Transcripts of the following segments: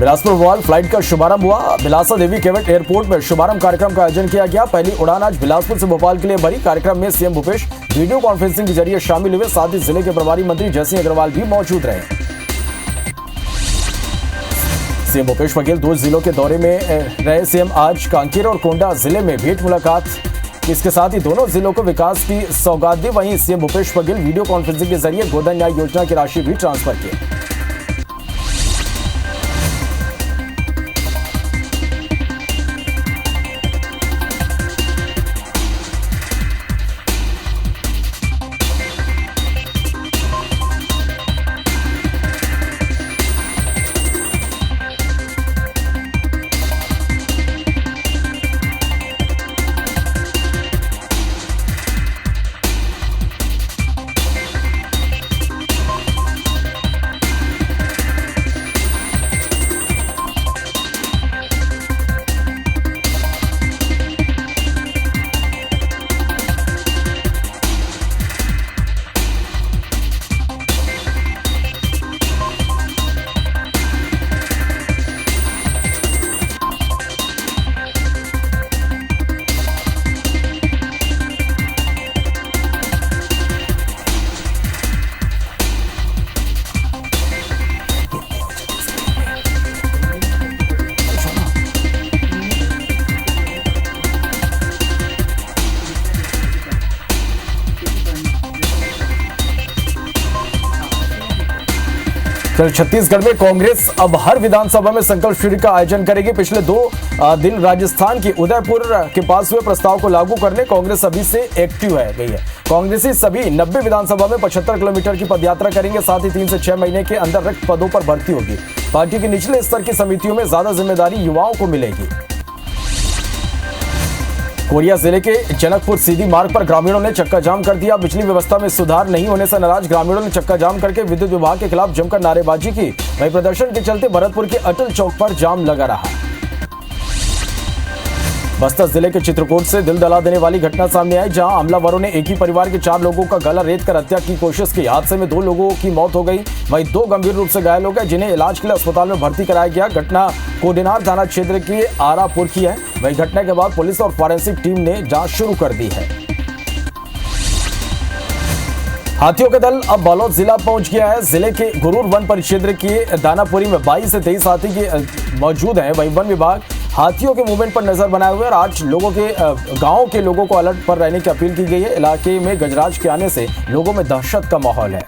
Bilaspur Bhopal flight का शुभारंभ हुआ। बिलासा देवी केवट एयरपोर्ट में शुभारंभ कार्यक्रम का आयोजन किया गया। पहली उड़ान आज बिलासपुर से भोपाल के लिए भरी। कार्यक्रम में सीएम भूपेश वीडियो कॉन्फ्रेंसिंग के जरिए शामिल हुए। साथ ही जिले के प्रभारी मंत्री जयसिंह अग्रवाल भी मौजूद रहे। सीएम भूपेश बघेल 2 जिलों के दौरे में रहे। सीएम आज कांकेर और कोंडा जिले में भेंट मुलाकात। इसके साथ ही दोनों जिलों को विकास की सौगात दी। वहीं CM Bhupesh Baghel video conferencing के जरिए गोधन न्याय योजना की राशि भी ट्रांसफर की। छत्तीसगढ़ में कांग्रेस अब हर विधानसभा में संकल्प शिविर का आयोजन करेगी। पिछले 2 दिन राजस्थान के उदयपुर के पास हुए प्रस्ताव को लागू करने कांग्रेस अभी से एक्टिव है गई है। कांग्रेसी सभी 90 विधानसभा में 75 किलोमीटर की पदयात्रा करेंगे। साथ ही 3 से 6 महीने के अंदर रिक्त पदों पर भर्ती होगी। पार्टी के निचले स्तर की समितियों में ज्यादा जिम्मेदारी युवाओं को मिलेगी। कोरिया जिले के जनकपुर सीधी मार्ग पर ग्रामीणों ने चक्का जाम कर दिया। बिजली व्यवस्था में सुधार नहीं होने से नाराज ग्रामीणों ने चक्का जाम करके विद्युत विभाग के खिलाफ जमकर नारेबाजी की। वहीं प्रदर्शन के चलते भरतपुर के अटल चौक पर जाम लगा रहा। बस्तर जिले के चित्रकूट से दिल दहला देने वाली घटना सामने आई, जहां हमलावरों ने एक ही परिवार के 4 लोगों का गला रेत कर हत्या की कोशिश की। हादसे में 2 लोगों की मौत हो गई, वहीं 2 गंभीर रूप से घायल हो गए, जिन्हें इलाज के लिए अस्पताल में भर्ती कराया गया। घटना कोडेनार थाना क्षेत्र के आरापुर की है। वहीं घटना के बाद पुलिस और फॉरेंसिक टीम ने जांच शुरू कर दी है। हाथियों का दल अब बालोद जिला पहुंच गया है। जिले के गुरूर वन परिक्षेत्र के दानापुरी में 22 से 23 हाथी के मौजूद हैं। वहीं वन विभाग हाथियों के मूवमेंट पर नजर बनाए हुए और आज गांव के लोगों को अलर्ट पर रहने की अपील की गई है। इलाके में गजराज के आने से लोगों में दहशत का माहौल है।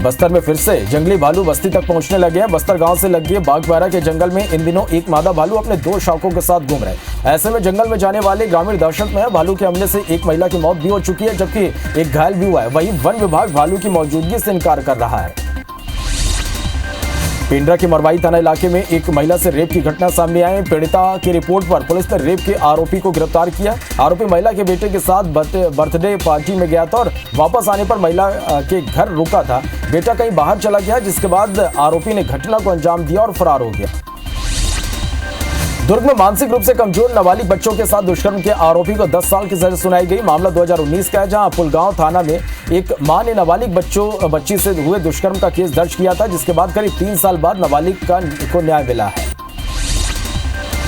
बस्तर में फिर से जंगली भालू बस्ती तक पहुंचने लगे हैं। बस्तर गांव से लगे बागबारा के जंगल में इन दिनों एक मादा भालू अपने 2 शावकों के साथ घूम रहे हैं। ऐसे में जंगल में जाने वाले ग्रामीण दहशत में है। भालू के हमले से एक महिला की मौत भी हो चुकी है, जबकि एक घायल भी हुआ है। वहीं वन विभाग भालू की मौजूदगी से इनकार कर रहा है। पेंड्रा के मरवाई थाना इलाके में एक महिला से रेप की घटना सामने आई। पीड़िता की रिपोर्ट पर पुलिस ने रेप के आरोपी को गिरफ्तार किया। आरोपी महिला के बेटे के साथ बर्थडे पार्टी में गया था और वापस आने पर महिला के घर रुका था। बेटा कहीं बाहर चला गया, जिसके बाद आरोपी ने घटना को अंजाम दिया और फरार हो गया। दुर्ग में मानसिक रूप से कमजोर नाबालिग बच्चों के साथ दुष्कर्म के आरोपी को 10 साल की सजा सुनाई गई। मामला 2019 का है, जहां पुलगांव थाना में एक मां ने नाबालिग बच्ची से हुए दुष्कर्म का केस दर्ज किया था, जिसके बाद करीब 3 साल बाद नाबालिग को न्याय मिला है।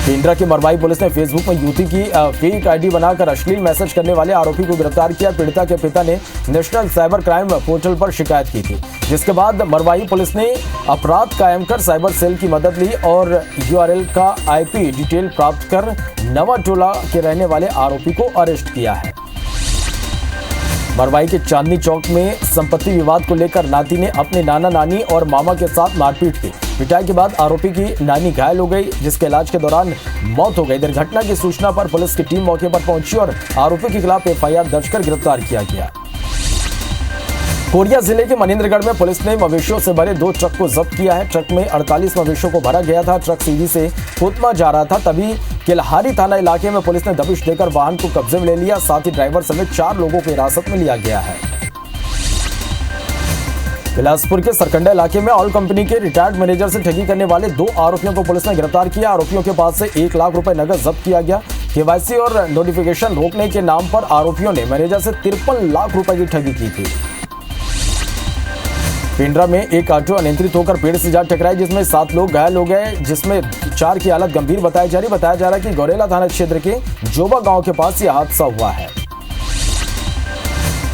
पेंड्रा की मरवाई पुलिस ने फेसबुक में युवती की फेक आईडी बनाकर अश्लील मैसेज करने वाले आरोपी को गिरफ्तार किया। पीड़िता के पिता ने नेशनल साइबर क्राइम पोर्टल पर शिकायत की थी, जिसके बाद मरवाई पुलिस ने अपराध कायम कर साइबर सेल की मदद ली और यूआरएल का आईपी डिटेल प्राप्त कर नवा टोला के रहने वाले आरोपी को अरेस्ट किया है। मरवाई के चांदनी चौक में संपत्ति विवाद को लेकर नाती ने अपने नाना नानी और मामा के साथ मारपीट की। पिटाई के बाद आरोपी की नानी घायल हो गई, जिसके इलाज के दौरान मौत हो गई। दुर्घटना की सूचना पर पुलिस की टीम मौके पर पहुंची और आरोपी के खिलाफ एफआईआर दर्ज कर गिरफ्तार किया गया। कोरिया जिले के मनिंद्रगढ़ में पुलिस ने मवेशियों से भरे 2 ट्रक को जब्त किया है। ट्रक में 48 मवेशियों को भरा गया था। ट्रक सीधी से कोतमा जा रहा था, तभी किलहारी थाना इलाके में पुलिस ने दबिश देकर वाहन को कब्जे में ले लिया। साथ ही ड्राइवर समेत 4 लोगों को हिरासत में लिया गया है। बिलासपुर के सरकंडा इलाके में ऑयल कंपनी के रिटायर्ड मैनेजर से ठगी करने वाले 2 आरोपियों को पुलिस ने गिरफ्तार किया। आरोपियों के पास से 1 लाख रुपए नगद जब्त किया गया। केवाईसी और नोटिफिकेशन रोकने के नाम पर आरोपियों ने मैनेजर से 53 लाख रुपए की ठगी की थी। पिंडरा में एक ऑटो अनियंत्रित होकर पेड़ से जा टकराई, जिसमें 7 लोग घायल हो गए, जिसमें 4 की हालत गंभीर बताई जा रही। बताया जा रहा है कि गौरेला थाना क्षेत्र के जोबा गांव के पास यह हादसा हुआ है।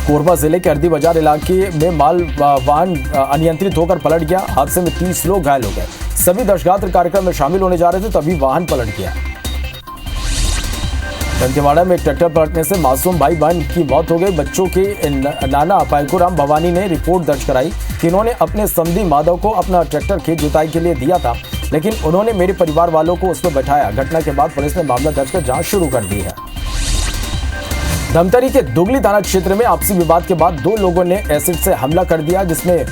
कोरबा जिले के अर्दी बाजार इलाके में माल वाहन अनियंत्रित होकर पलट गया। हादसे में 30 लोग घायल हो गए। सभी दशगात्र कार्यक्रम में शामिल होने जा रहे थे, तभी वाहन पलट गया। दंतेवाड़ा में एक ट्रैक्टर पलटने से मासूम भाई बहन की मौत हो गई। बच्चों के नाना पायकुराम भवानी ने रिपोर्ट दर्ज कराई कि इन्होंने अपने समधी माधव को अपना ट्रैक्टर खेत जुताई के लिए दिया था, लेकिन उन्होंने मेरे परिवार वालों को उस पर बैठाया। घटना के बाद पुलिस ने मामला दर्ज कर जांच शुरू कर दी है। धमतरी के दुगली थाना क्षेत्र में आपसी विवाद के बाद 2 लोगों ने एसिड से हमला कर दिया, जिसमें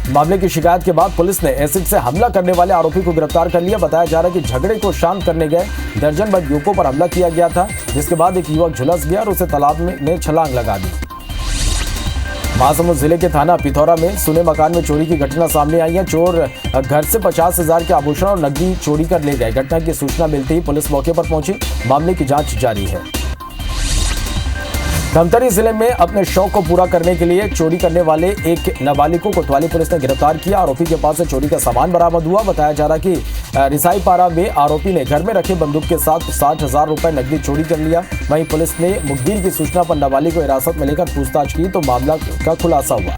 मामले की शिकायत के बाद पुलिस ने एसिड से हमला करने वाले आरोपी को गिरफ्तार कर लिया। बताया जा रहा है कि झगड़े को शांत करने गए दर्जन भर युवकों पर हमला किया गया था, जिसके बाद एक युवक झुलस गया और उसे तालाब में छलांग लगा दी। महासमुंद जिले के थाना पिथौरा में सुने मकान में चोरी की घटना सामने आई है। चोर घर से 50,000 के आभूषण और नकदी चोरी कर ले गए। घटना की सूचना मिलते ही पुलिस मौके पर पहुंची। मामले की जांच जारी है। धमतरी जिले में अपने शौक को पूरा करने के लिए चोरी करने वाले एक नाबालिग को कोतवाली पुलिस ने गिरफ्तार किया। आरोपी के पास से चोरी का सामान बरामद हुआ। बताया जा रहा कि रिसाईपारा में आरोपी ने घर में रखे बंदूक के साथ 60,000 रुपए नकदी चोरी कर लिया। वहीं पुलिस ने मुखबिर की सूचना पर नाबालिग को हिरासत में लेकर पूछताछ की तो मामला का खुलासा हुआ।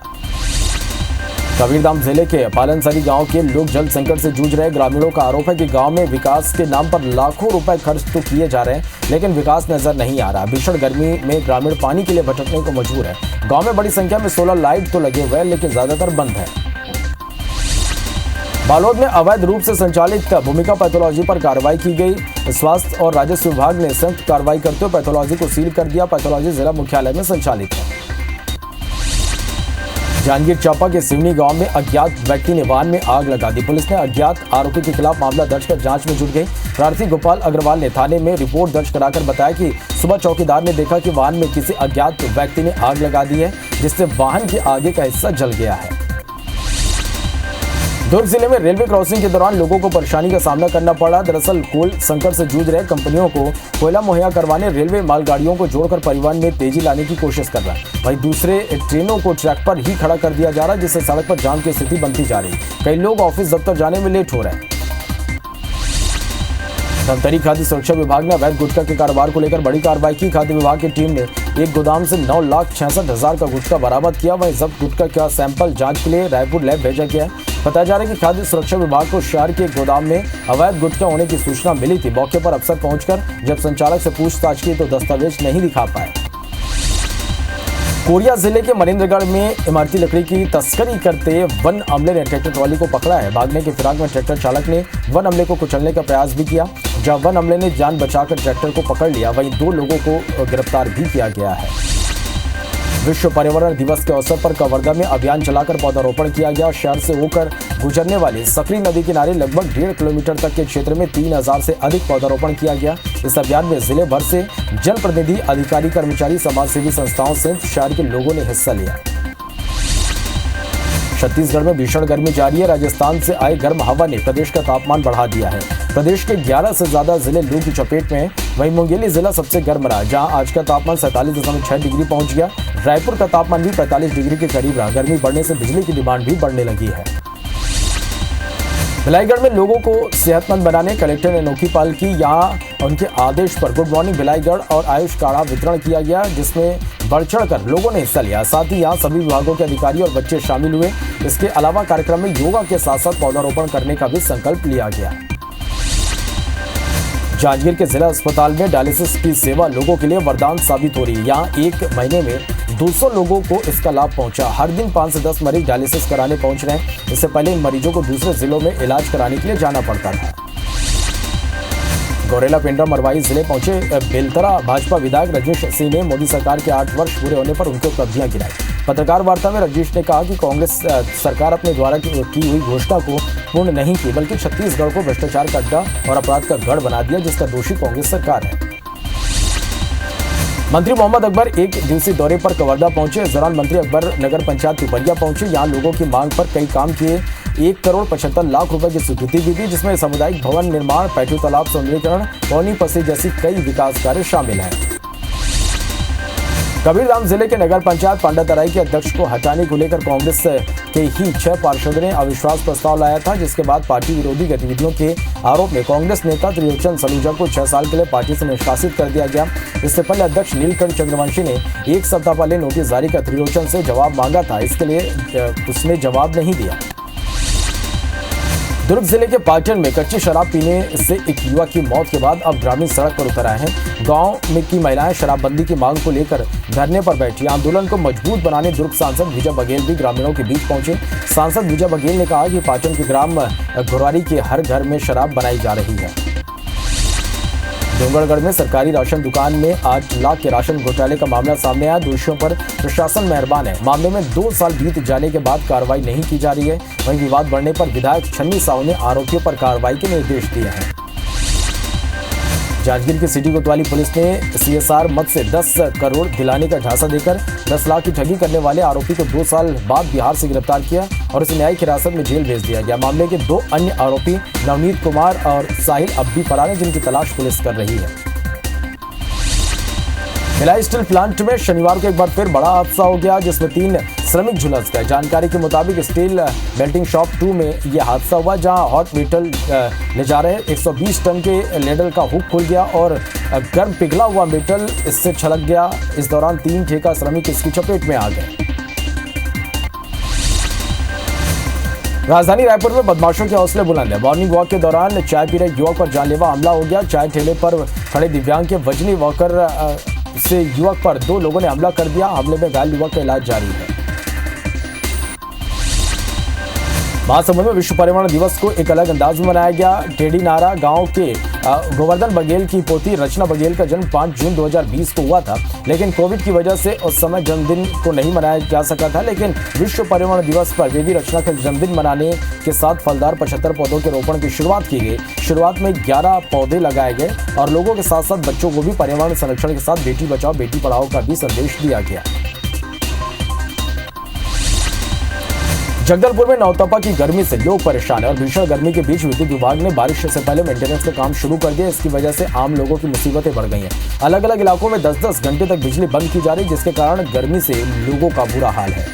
कबीरधाम जिले के पालनसरी गांव के लोग जल संकट से जूझ रहे। ग्रामीणों का आरोप है कि गांव में विकास के नाम पर लाखों रुपए खर्च तो किए जा रहे हैं, लेकिन विकास नजर नहीं आ रहा। भीषण गर्मी में ग्रामीण पानी के लिए भटकने को मजबूर है। गांव में बड़ी संख्या में सोलर लाइट तो लगे हुए हैं, लेकिन ज्यादातर बंद है। बालोद में अवैध रूप से संचालित भूमिका पैथोलॉजी पर कार्रवाई की गई। स्वास्थ्य और राजस्व विभाग ने संयुक्त कार्रवाई करते हुए पैथोलॉजी को सील कर दिया। पैथोलॉजी जिला मुख्यालय में संचालित है। जांजगीर चांपा के सिवनी गांव में अज्ञात व्यक्ति ने वाहन में आग लगा दी। पुलिस ने अज्ञात आरोपी के खिलाफ मामला दर्ज कर जांच में जुट गई। प्रार्थी गोपाल अग्रवाल ने थाने में रिपोर्ट दर्ज कराकर बताया कि सुबह चौकीदार ने देखा कि वाहन में किसी अज्ञात व्यक्ति ने आग लगा दी है, जिससे वाहन के आगे का हिस्सा जल गया है। दुर्ग जिले में रेलवे क्रॉसिंग के दौरान लोगों को परेशानी का सामना करना पड़ा। दरअसल कोल संकट से जूझ रहे कंपनियों को कोयला मुहैया करवाने रेलवे मालगाड़ियों को जोड़कर परिवहन में तेजी लाने की कोशिश कर रहा है। वहीं दूसरे ट्रेनों को ट्रैक पर ही खड़ा कर दिया जा रहा है, जिससे सड़क पर जाम की स्थिति बनती जा रही है। कई लोग ऑफिस दफ्तर जाने में लेट हो रहे हैं। धमतरी खाद्य सुरक्षा विभाग ने अवैध गुटखा के कारोबार को लेकर बड़ी कार्रवाई की। खाद्य विभाग की टीम ने एक गोदाम से 9,66,000 का गुटखा बरामद किया। वहीं जब्त गुटखा का सैंपल जांच के लिए रायपुर लैब भेजा गया है। बताया जा रहा है कि खाद्य सुरक्षा विभाग को शहर के एक गोदाम में अवैध गुटखा होने की सूचना मिली थी। मौके पर अफसर पहुंचकर जब संचालक से पूछताछ की तो दस्तावेज नहीं दिखा पाए। कोरिया जिले के मनेन्द्रगढ़ में इमारती लकड़ी की तस्करी करते वन अमले ने ट्रैक्टर ट्रॉली को पकड़ा है। भागने की फिराक में ट्रैक्टर चालक ने वन अमले को कुचलने का प्रयास भी किया। जब वन अमले ने जान बचाकर ट्रैक्टर को पकड़ लिया, वहीं 2 लोगों को गिरफ्तार भी किया गया है। विश्व पर्यावरण दिवस के अवसर पर कवर्धा में अभियान चलाकर पौधारोपण किया गया। शहर से होकर गुजरने वाली सकरी नदी किनारे लगभग 1.5 किलोमीटर तक के क्षेत्र में 3000 से अधिक पौधारोपण किया गया। इस अभियान में जिले भर से जनप्रतिनिधि, अधिकारी, कर्मचारी, समाजसेवी संस्थाओं सहित शहर के लोगों ने हिस्सा लिया। छत्तीसगढ़ में भीषण गर्मी जारी है। राजस्थान से आए गर्म हवा ने प्रदेश का तापमान बढ़ा दिया है। प्रदेश के 11 से ज्यादा जिले लू की चपेट में हैं। वहीं मुंगेली जिला सबसे गर्म रहा, जहां आज का तापमान 47.6 डिग्री पहुंच गया। रायपुर का तापमान भी 45 डिग्री के करीब रहा। गर्मी बढ़ने से बिजली की डिमांड भी बढ़ने लगी है। भिलाईगढ़ में लोगों को सेहतमंद बनाने कलेक्टर ने अनोखी पहल की। यहाँ उनके आदेश पर गुड मॉर्निंग भिलाईगढ़ और आयुष काढ़ा वितरण किया गया, जिसमें बढ़ चढ़कर लोगों ने हिस्सा लिया। साथ ही यहाँ सभी विभागों के अधिकारी और बच्चे शामिल हुए। इसके अलावा कार्यक्रम में योगा के साथ साथ पौधारोपण करने का भी संकल्प लिया गया। जांजगीर के जिला अस्पताल में डायलिसिस की सेवा लोगों के लिए वरदान साबित हो रही है। यहाँ एक महीने में 200 लोगों को इसका लाभ पहुंचा। हर दिन 5 से 10 मरीज डायलिसिस कराने पहुंच रहे हैं। इससे पहले इन मरीजों को दूसरे जिलों में इलाज कराने के लिए जाना पड़ता था। गौरेला पिंडरा मरवाही जिले पहुंचे बेलतरा भाजपा विधायक रजनीश सिंह ने मोदी सरकार के 8 वर्ष पूरे होने पर उनकी उपलब्धियां गिनाई। पत्रकार वार्ता में रजनीश ने कहा कि कांग्रेस सरकार अपने द्वारा की हुई घोषणा को पूर्ण नहीं की, बल्कि छत्तीसगढ़ को भ्रष्टाचार का अड्डा और अपराध का गढ़ बना दिया, जिसका दोषी कांग्रेस सरकार है। मंत्री मोहम्मद अकबर एक दिवसीय दौरे पर कवर्धा पहुंचे। इस दौरान मंत्री अकबर नगर पंचायत पिपरिया पहुंचे। यहां लोगों की मांग पर कई काम किए। 1,75,00,000 रुपए की स्वीकृति भी दी, जिसमें सामुदायिक भवन निर्माण, पैटू तालाब सौंदर्यीकरण, पौनी पसी जैसी कई विकास कार्य शामिल हैं। कबीरधाम जिले के नगर पंचायत पांडातराई के अध्यक्ष को हटाने को लेकर कांग्रेस के ही 6 पार्षदों ने अविश्वास प्रस्ताव लाया था, जिसके बाद पार्टी विरोधी गतिविधियों के आरोप में कांग्रेस नेता त्रिलोचन सलूजा को 6 साल के लिए पार्टी से निष्कासित कर दिया गया। इससे पहले अध्यक्ष नीलकंठ चंद्रवंशी ने 1 सप्ताह पहले नोटिस जारी कर त्रिलोचन से जवाब मांगा था, इसके लिए उसने जवाब नहीं दिया। दुर्ग जिले के पाटन में कच्ची शराब पीने से एक युवक की मौत के बाद अब ग्रामीण सड़क पर उतर आए हैं। गांव में की महिलाएं शराबबंदी की मांग को लेकर धरने पर बैठी। आंदोलन को मजबूत बनाने दुर्ग सांसद विजय बघेल भी ग्रामीणों के बीच पहुंचे। सांसद विजय बघेल ने कहा कि पाटन के ग्राम घुरारी के हर घर में शराब बनाई जा रही है। डोंगरगढ़ में सरकारी राशन दुकान में 8 लाख के राशन घोटाले का मामला सामने आया। दोषियों पर प्रशासन मेहरबान है। मामले में 2 साल बीत जाने के बाद कार्रवाई नहीं की जा रही है। वहीं विवाद बढ़ने पर विधायक छन्नी साहू ने आरोपियों पर कार्रवाई के निर्देश दिए हैं। जांजगीर की सिटी कोतवाली पुलिस ने CSR मद से 10 करोड़ दिलाने का झांसा देकर 10 लाख की ठगी करने वाले आरोपी को 2 साल बाद बिहार से गिरफ्तार किया और उसे न्यायिक हिरासत में जेल भेज दिया गया। मामले के 2 अन्य आरोपी नवनीत कुमार और साहिल अब भी फरार हैं, जिनकी तलाश पुलिस कर रही है। भिलाई स्टील प्लांट में शनिवार को एक बार फिर बड़ा हादसा हो गया, जिसमें 3 श्रमिक झुलस गए। जानकारी के मुताबिक स्टील मेल्टिंग शॉप 2 में यह हादसा हुआ, जहां हॉट मेटल ले जा रहे 120 टन के लेडल का हुक खुल गया और गर्म पिघला हुआ मेटल इससे छलक गया। इस दौरान 3 ठेका श्रमिक इसकी चपेट में आ गए। राजधानी रायपुर में बदमाशों के हौसले बुलंद है। मॉर्निंग वॉक के दौरान चाय पी रहे युवक पर जानलेवा हमला हो गया। चाय ठेले पर खड़े दिव्यांग के वजनी वॉकर से युवक पर 2 लोगों ने हमला कर दिया। हमले में घायल युवक का इलाज जारी है। महासमुंद में विश्व पर्यावरण दिवस को एक अलग अंदाज में मनाया गया। टेढ़ी नारा गांव के गोवर्धन बघेल की पोती रचना बघेल का जन्म 5 जून 2020 को हुआ था, लेकिन कोविड की वजह से उस समय जन्मदिन को नहीं मनाया जा सका था। लेकिन विश्व पर्यावरण दिवस पर बेबी रचना का जन्मदिन मनाने के साथ फलदार 75 पौधों के रोपण की शुरुआत की गई। शुरुआत में 11 पौधे लगाए गए और लोगों के साथ साथ बच्चों को भी पर्यावरण संरक्षण के साथ बेटी बचाओ बेटी पढ़ाओ का भी संदेश दिया गया। जगदलपुर में नौतपा की गर्मी से लोग परेशान है और भीषण गर्मी के बीच विद्युत विभाग ने बारिश से पहले मेंटेनेंस का काम शुरू कर दिया। इसकी वजह से आम लोगों की मुसीबतें बढ़ गई हैं। अलग अलग इलाकों में 10-10 घंटे तक बिजली बंद की जा रही है, जिसके कारण गर्मी से लोगों का बुरा हाल है।